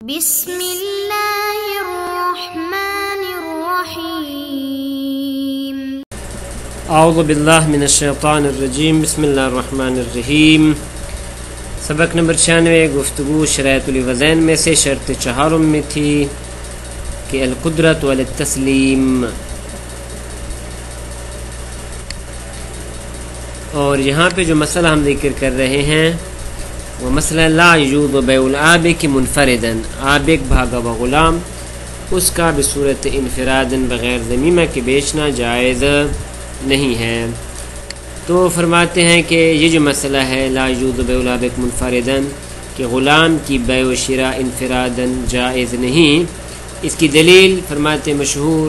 بسم اللہ الرحمن الرحیم۔ اعوذ باللہ من الشیطان الرجیم، بسم اللہ الرحمن الرحیم۔ سبق نمبر 96، گفتگو شرائط الوضعین میں سے شرط چہارم میں تھی کہ القدرت والتسلیم، اور یہاں پہ جو مسئلہ ہم ذکر کر رہے ہیں وہ مسئلہ لا یجوز بیع العابق منفردا، عابق بھاگا و غلام اس کا بصورت انفرادن بغیر ضمیمہ کے بیچنا جائز نہیں ہے۔ تو فرماتے ہیں کہ یہ جو مسئلہ ہے لا یجوز بیع العابق منفردا، کہ غلام کی بیع و شراء انفرادن جائز نہیں، اس کی دلیل فرماتے مشہور،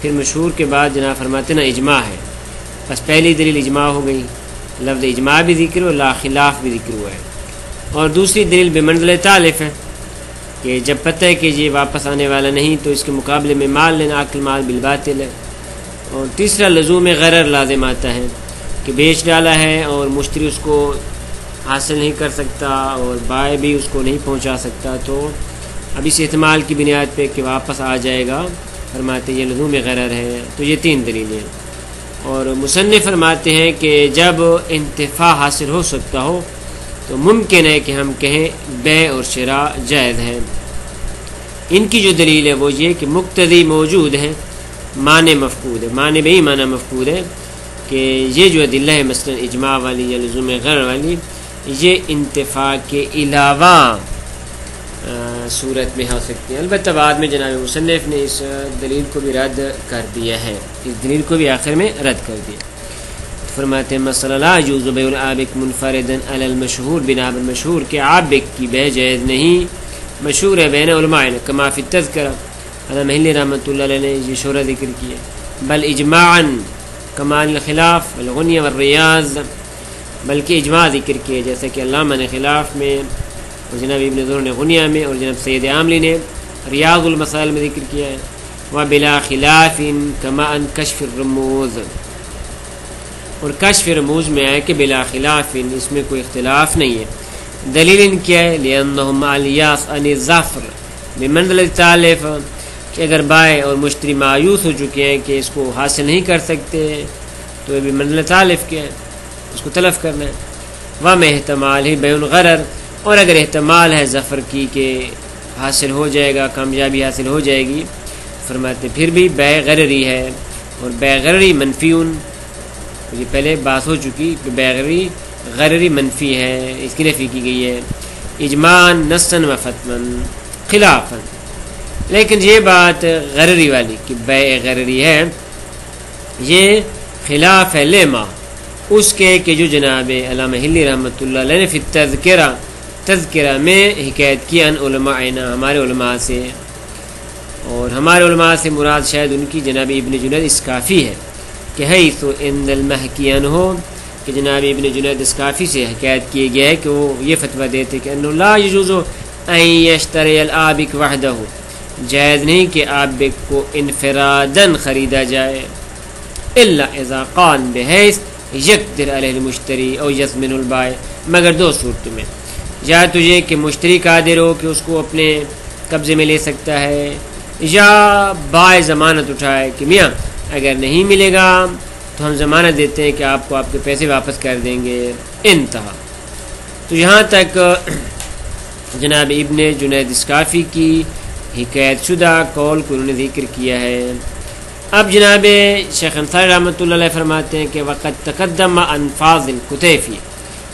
پھر مشہور کے بعد جناب فرماتے نا اجماع ہے۔ بس پہلی دلیل اجماع ہو گئی، لفظ اجماع بھی ذکر ہو، لا خلاف بھی ذکر ہوا ہے، اور دوسری دلیل بمنزلہ تالف ہے کہ جب پتہ ہے کہ یہ واپس آنے والا نہیں تو اس کے مقابلے میں مال لینا عقل مال بالباطل ہے، اور تیسرا لزوم غرر لازم آتا ہے کہ بیچ ڈالا ہے اور مشتری اس کو حاصل نہیں کر سکتا اور بائع بھی اس کو نہیں پہنچا سکتا، تو اب اس احتمال کی بنیاد پہ کہ واپس آ جائے گا فرماتے یہ لزوم غرر ہے۔ تو یہ تین دلیلیں ہیں، اور مصنف فرماتے ہیں کہ جب انتفاع حاصل ہو سکتا ہو تو ممکن ہے کہ ہم کہیں بیع اور شراء جائز ہے۔ ان کی جو دلیل ہے وہ یہ کہ مقتضی موجود ہے، معنی مفقود ہے، معنی بہی معنی مفقود ہے کہ یہ جو ادلہ ہے مثلا اجماع والی یا لزوم غیر والی، یہ انتفاع کے علاوہ صورت میں ہو سکتی ہیں۔ البتہ بعد میں جناب مصنف نے اس دلیل کو بھی رد کر دیا ہے، اس دلیل کو بھی آخر میں رد کر دیا۔ فرماتے ہیں مسئلہ لا یجوز بیع العابق منفردا علی المشہور، بنا بر مشہور کے عابق کی بیع جائز نہیں، مشہور ہے بین علماء کما فی التذکرہ، علامہ ہلی رحمۃ اللہ علیہ نے یہ شورہ ذکر کیا، بل اجماعا کمال الخلاف والغنیہ والریاض، بلکہ اجماع ذکر کیا جیسا کہ علامہ نے خلاف میں، اور جناب ابن ظہر نے غنیہ میں، اور جناب سید عاملی نے ریاض المسائل میں ذکر کیا ہے، وبلا خلاف کما ان کشف الرموز، اور کشف رموز میں آئے کہ بلا خلاف اس میں کوئی اختلاف نہیں ہے۔ دلیل ان کیا ہے لأنهم الیاس عن الظفر بمنزلۃ تالف، کہ اگر بائع اور مشتری مایوس ہو چکے ہیں کہ اس کو حاصل نہیں کر سکتے تو یہ بمنزلۃ تالف کیا ہے، اس کو تلف کرنا ہے۔ وَمَا احتمال ہے بیع الغرر، اور اگر احتمال ہے ظفر کی کہ حاصل ہو جائے گا، کامیابی حاصل ہو جائے گی، فرماتے پھر بھی بیع غرری ہے، اور بیع غرری منفیون، یہ پہلے بات ہو چکی کہ بیع غرری منفی ہے، اس کی نفی کی گئی ہے اجماعاً نصاً و فتواً خلافاً۔ لیکن یہ بات غرری والی کہ بیع غرری ہے، یہ خلاف ہے لیما اس کے کہ جو جناب علامہ ہلی رحمۃ اللہ علیہ نے فی تذکرہ میں حکایت کی ان علماءنا، ہمارے علماء سے، اور ہمارے علماء سے مراد شاید ان کی جناب ابن جنید اسکافی ہے، کہ حیث ان المحکی عنہ، کہ جناب ابن جنید اسکافی سے حکایت کیے گیا ہے کہ وہ یہ فتویٰ دیتے کہ انہ لا یجوز ان یشتری العابق وحدہ، جائز نہیں کہ عابق کو انفراداً خریدا جائے، الا اذا قان بحیث یقدر علیہ المشتری او یضمن البائع، مگر دو صورتوں میں، یا تو یہ کہ مشتری قادر ہو کہ اس کو اپنے قبضے میں لے سکتا ہے، یا بائع ضمانت اٹھائے کہ میاں اگر نہیں ملے گا تو ہم ضمانت دیتے ہیں کہ آپ کو آپ کے پیسے واپس کر دیں گے، انتہا۔ تو یہاں تک جناب ابن جنید اسکافی کی حکایت شدہ قول کو انہوں نے ذکر کیا ہے۔ اب جناب شیخ انصاری رحمۃ اللہ علیہ فرماتے ہیں کہ وقت تقدم انفاظ القطیفی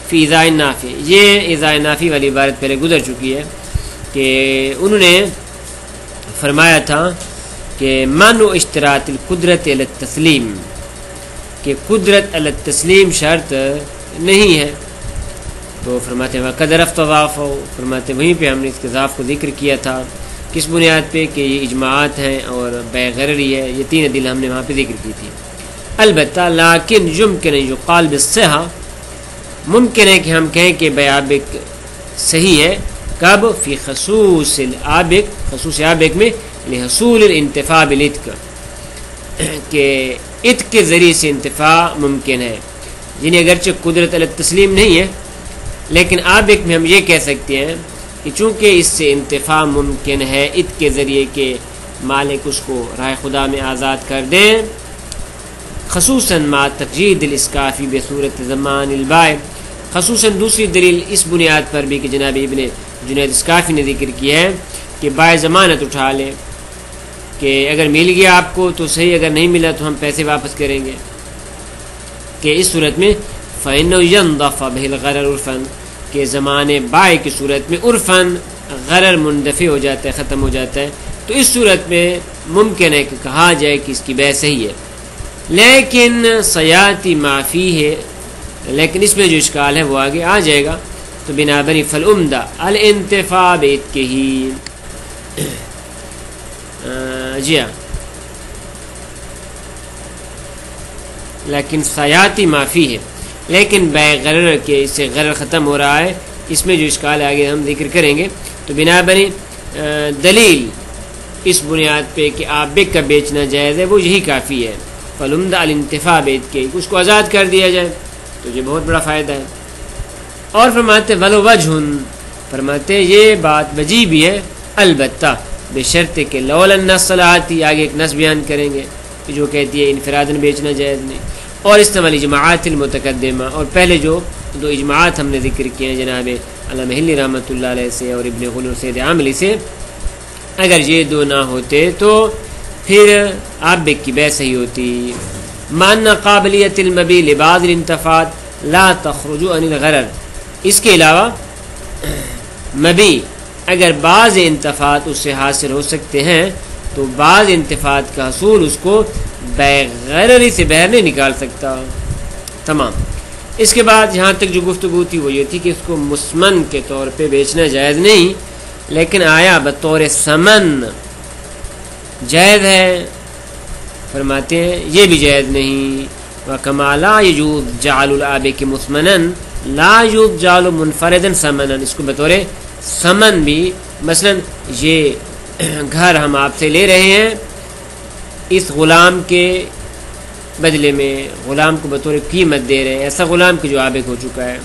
فی اذاء النافع، یہ اذاء النافع والی عبارت پہلے گزر چکی ہے کہ انہوں نے فرمایا تھا کہ منع اشتراط القدرت علی التسلیم، کہ قدرت علی التسلیم شرط نہیں ہے، تو فرماتے ہیں وقد رفت ضعف، فرماتے وہیں پہ ہم نے اس کے ضعف کو ذکر کیا تھا، کس بنیاد پہ کہ یہ اجماعات ہیں اور بیع غرری ہے، یہ تین دلیل ہم نے وہاں پہ ذکر کی تھی۔ البتہ لیکن یمکن ان یقال بالصحہ، ممکن ہے کہ ہم کہیں کہ بیع عابق صحیح ہے، کب فی خصوص العابق، خصوص عابق میں لحصول الانتفاع بالعتق، کہ عتق کے ذریعے سے انتفاع ممکن ہے، یعنی اگرچہ قدرت علی التسلیم نہیں ہے لیکن عابق میں ہم یہ کہہ سکتے ہیں کہ چونکہ اس سے انتفاع ممکن ہے ات کے ذریعے کہ مالک اس کو راہ خدا میں آزاد کر دیں، خصوصاً ما تقیید الاسکافی بصورت زمان البائع، خصوصاً دوسری دلیل اس بنیاد پر بھی کہ جناب ابن جنید اسکافی نے ذکر کیا ہے کہ بائع ضمانت اٹھا لے کہ اگر مل گیا آپ کو تو صحیح، اگر نہیں ملا تو ہم پیسے واپس کریں گے، کہ اس صورت میں فَإِنَّهُ يَنْضَفَ بِهِ الْغَرَرُ عُرْفًا، کہ زمانے بائع کی صورت میں عرفاً غرر منتفی ہو جاتا ہے، ختم ہو جاتا ہے، تو اس صورت میں ممکن ہے کہ کہا جائے کہ اس کی بیع صحیح ہے، لیکن سیاتی معافی ہے، لیکن اس میں جو اشکال ہے وہ آگے آ جائے گا، تو بنابراً فالعمدہ الانتفاع بعتقہ، جی ہاں، لیکن سیاتی معافی ہے، لیکن بیع غرر کے اس سے غرر ختم ہو رہا ہے، اس میں جو اشکال آگے ہم ذکر کریں گے، تو بنابراً دلیل اس بنیاد پہ کہ آپ بک کا بیچنا جائز ہے وہ یہی کافی ہے، فالعمدہ الانتفاع بعتقہ، اس کو آزاد کر دیا جائے تو یہ بہت بڑا فائدہ ہے۔ اور فرماتے ولو وجہ، فرماتے یہ بات وجہ بھی ہے، البتہ بشرط کہ لولا النص آتی، آگے ایک نص بیان کریں گے جو کہتی ہے انفراداً بیچنا جائز نہیں، اور استعمال اجماعات المتقدمہ، اور پہلے جو دو اجماعات ہم نے ذکر کیے ہیں جناب علامہ ہلی رحمۃ اللہ علیہ سے اور ابن غلو سید عاملی سے، اگر یہ دو نہ ہوتے تو پھر آپ بک کی بیع صحیح ہوتی۔ مان قابلیت المبیع لبعض الانتفاعات لا تخرج عن الغرر، اس کے علاوہ مبیع اگر بعض انتفاعات اس سے حاصل ہو سکتے ہیں تو بعض انتفاعات کا حصول اس کو بیع غرری سے باہر نہیں نکال سکتا۔ تمام۔ اس کے بعد یہاں تک جو گفتگو تھی وہ یہ تھی کہ اس کو مسمن کے طور پہ بیچنا جائز نہیں، لیکن آیا بطور سمن جائز ہے، فرماتے ہیں یہ بھی جائز نہیں۔ وَكَمَا لَا يَجُوزُ جَعْلُ الْآبِكِ مُثْمَنًا لَا يُجْعَلُ مُنْفَرِدًا ثَمَنًا، اس کو بطور سمن بھی، مثلا یہ گھر ہم آپ سے لے رہے ہیں اس غلام کے بدلے میں، غلام کو بطور قیمت دے رہے ہیں، ایسا غلام کہ جو آبک ہو چکا ہے،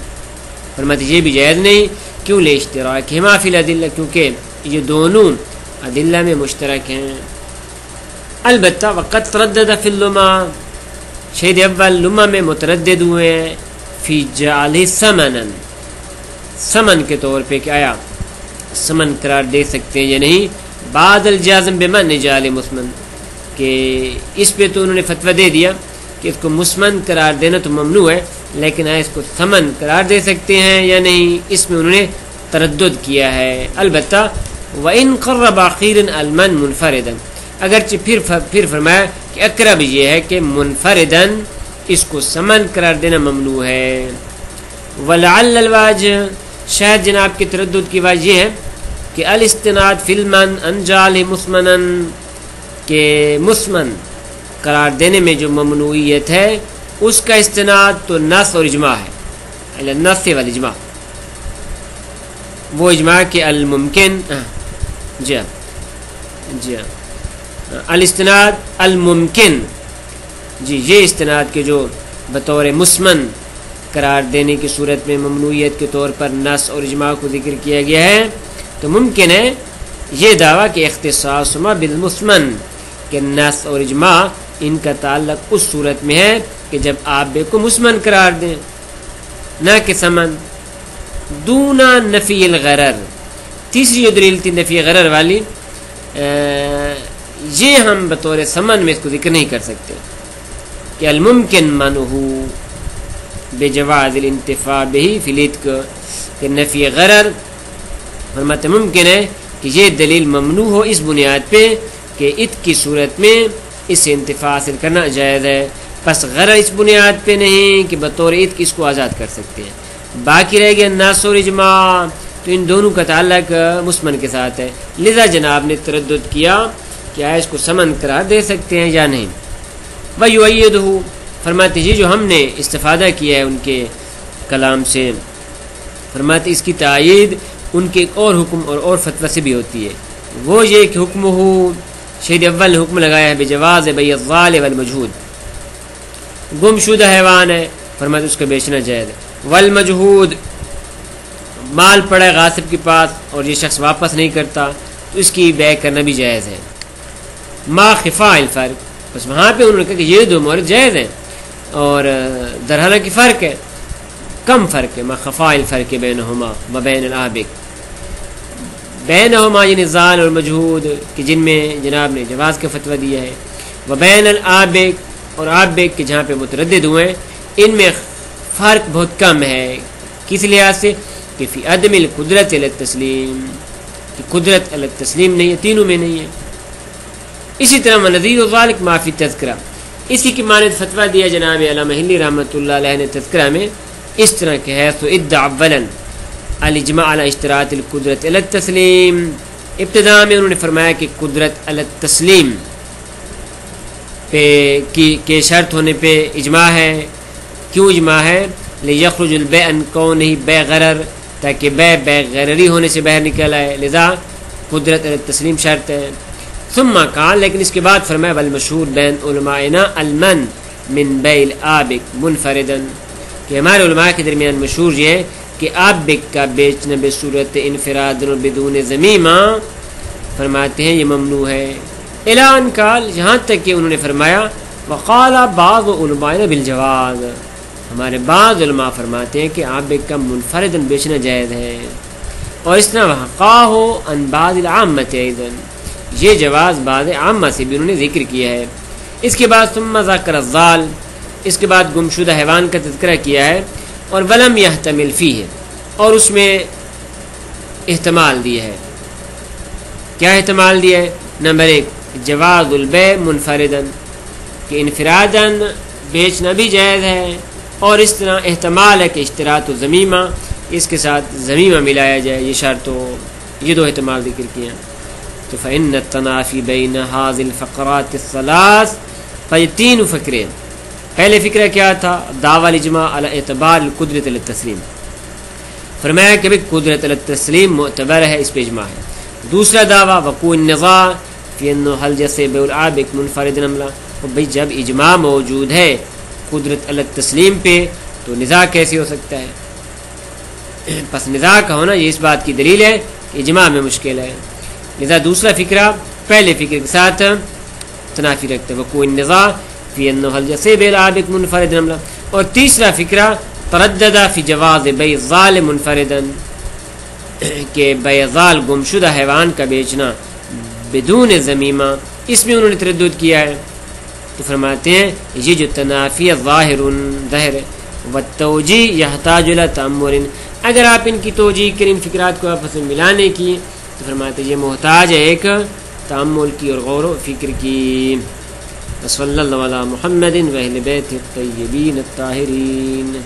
فرماتے یہ بھی جائز نہیں، کیوں؟ لِاشْتِرَاكِهِمَا فِي الْأَدِلَّةِ، کیونکہ یہ دونوں ادلہ میں مشترک ہیں۔ البتہ وقت تردد فی اللمہ، شہید اول لمہ میں متردد ہوئے ہیں، فی جعل ثمنا، سمن کے طور پہ کہ آیا سمن قرار دے سکتے ہیں یا نہیں، بعد الجازم بمن جعل مسمن، کہ اس پہ تو انہوں نے فتویٰ دے دیا کہ اس کو مسمن قرار دینا تو ممنوع ہے، لیکن آیا اس کو ثمن قرار دے سکتے ہیں یا نہیں، اس میں انہوں نے تردد کیا ہے۔ البتہ وَإِن قَرَّبَ أَخِيرًا الْمَنْ مُنْفَرِدًا، اگرچہ پھر فرمایا کہ اقرب یہ ہے کہ منفردن اس کو سمن قرار دینا ممنوع ہے۔ وَلَعَلَّ الْوَاجِهِ، شاید جناب کی تردد کی وجہ یہ ہے کہ الاستناد فی المن انجال مسمنن، کہ مسمن قرار دینے میں جو ممنوعیت ہے اس کا استناد تو نص اور اجماع ہے، النص والاجماع، وہ اجماع کے الممکن، جی ہاں الاستناد الممکن، جی یہ استناد کے جو بطور مسمن قرار دینے کی صورت میں ممنوعیت کے طور پر نص اور اجماع کو ذکر کیا گیا ہے، تو ممکن ہے یہ دعویٰ کہ اختصاص ما بالمسمن، کہ نص اور اجماع ان کا تعلق اس صورت میں ہے کہ جب آپ بے کو مسمن قرار دیں، نہ کہ سمن، دونا نفی الغرر۔ تیسری جو دلیل تھی نفی غرر والی، یہ ہم بطور سمن میں اس کو ذکر نہیں کر سکتے کہ الممکن منہو بجواز الانتفاع بہی فی العتق، کہ نفی غرر فرماتے ممکن ہے کہ یہ دلیل ممنوع ہو اس بنیاد پہ کہ عتق کی صورت میں اس سے انتفاع حاصل کرنا جائز ہے، پس غرر اس بنیاد پہ نہیں کہ بطور عتق اس کو آزاد کر سکتے ہیں۔ باقی رہ گیا نص اور اجماع، تو ان دونوں کا تعلق مسمن کے ساتھ ہے، لذا جناب نے تردد کیا کہ آیا اس کو سمن قرار دے سکتے ہیں یا نہیں۔ وَيُؤَيِّدُهُ، فرماتے جی جو ہم نے استفادہ کیا ہے ان کے کلام سے، فرماتے اس کی تائید ان کے ایک اور حکم اور فتویٰ سے بھی ہوتی ہے، وہ یہ کہ حکم ہو، شہید اول نے حکم لگایا ہے بجواز بیع الضال والمجہود، گم شدہ حیوان ہے، فرماتے اس کا بیچنا جائز ہے، والمجہود مال پڑا ہے غاصب کے پاس اور یہ شخص واپس نہیں کرتا تو اس کی بیع کرنا بھی جائز ہے. ما خفا الفرق، بس وہاں پہ انہوں نے کہا کہ یہ دو مورد جائز ہیں اور در حالانکہ فرق ہے، کم فرق ہے. ما خفا الفرق بینہما و بین العابق، بینہما یعنی ظال اور مجہود کہ جن میں جناب نے جواز کا فتویٰ دیا ہے، و بین العابق اور عابق کہ جہاں پہ متردد ہوئے، ان میں فرق بہت کم ہے. کس لحاظ سے کہ فی عدم القدرت علی التسلیم، کہ قدرت علی التسلیم نہیں ہے، تینوں میں نہیں ہے. اسی طرح منظیر ذالک ما فی تذکرہ، اسی کی مانند فتویٰ دیا جناب علامہ ہلی رحمۃ اللہ علیہ نے تذکرہ میں اس طرح کہ ہے تو ادعا اولا الاجماع علی اشتراط القدرت علی التسلیم، ابتداء میں انہوں نے فرمایا کہ قدرت علی التسلیم پہ کی شرط ہونے پہ اجماع ہے. کیوں اجماع ہے؟ لیخرج البیع عن کونہ بیع غرر، تاکہ بیع غرری ہونے سے باہر نکل آئے، لذا قدرت علی التسلیم شرط ہے. ثم قال، لیکن اس کے بعد فرمایا والمشہور بین علمائنا المن من بیع العابق منفردا، کہ ہمارے علماء کے درمیان مشہور یہ ہے کہ عابق کا بیچنا بصورت انفراد اور بدون ضمیمہ فرماتے ہیں یہ ممنوع ہے. اعلان قال، یہاں تک کہ انہوں نے فرمایا وقال بعض علمائنا بالجواز، ہمارے بعض علماء فرماتے ہیں کہ عابق کا منفرداً بیچنا جائز ہے. اور اس طرح وحقاہ عن بعض العامۃ ایضا، یہ جواز بعض عامہ سے بھی انہوں نے ذکر کیا ہے. اس کے بعد ثم ذکر الضال، اس کے بعد گمشدہ حیوان کا تذکرہ کیا ہے، اور ولم یحتمل فیہ، اور اس میں احتمال دیا ہے. کیا احتمال دیا ہے؟ نمبر 1 جواز البیع منفرداً، کہ انفراداً بیچنا بھی جائز ہے، اور اس طرح احتمال ہے کہ اشتراط و ضمیمہ، اس کے ساتھ ضمیمہ ملایا جائے، یہ شرط ہو. یہ دو احتمال ذکر کیے ہیں. تو فإن التنافی بین هذه الفقرات الثلاث، یہ تین فقرے. پہلے فقرہ کیا تھا؟ دعوی الاجماع علی اعتبار القدرت علی التسلیم، فرمایا کہ قدرت علی التسلیم معتبر ہے، اس پہ اجماع ہے. دوسرا دعویٰ وقوع النزاع فی انہ حل جیسے بیع العابق منفرد عملہ، بھئی جب اجماع موجود ہے قدرت علی التسلیم پہ تو نزاع کیسے ہو سکتا ہے؟ پس نزاع کا ہونا یہ اس بات کی دلیل ہے کہ اجماع میں مشکل ہے. لذا دوسرا فقرہ پہلے فقرے کے ساتھ تنافی رکھتے ہیں، وقوع النزاع فی انہ حل جیسے بیع العابق منفرد عملہ. اور تیسرا فقرہ ترددہ فی جواز بیع الظال منفردا، کہ بیع ظال گمشدہ حیوان کا بیچنا بدون ضمیمہ، اس میں انہوں نے تردد کیا ہے. تو فرماتے ہیں یہ جو تنافی ظاہر ہے، والتوجیہ یحتاج الی تأمل، اگر آپ ان کی توجیہ کریں، ان فکرات کو آپس میں ملانے کی، تو فرماتے ہیں یہ محتاج ہے ایک تأمل کی اور غور و فکر کی. صلی اللہ علی محمد و اہل بیت الطیبین الطاہرین.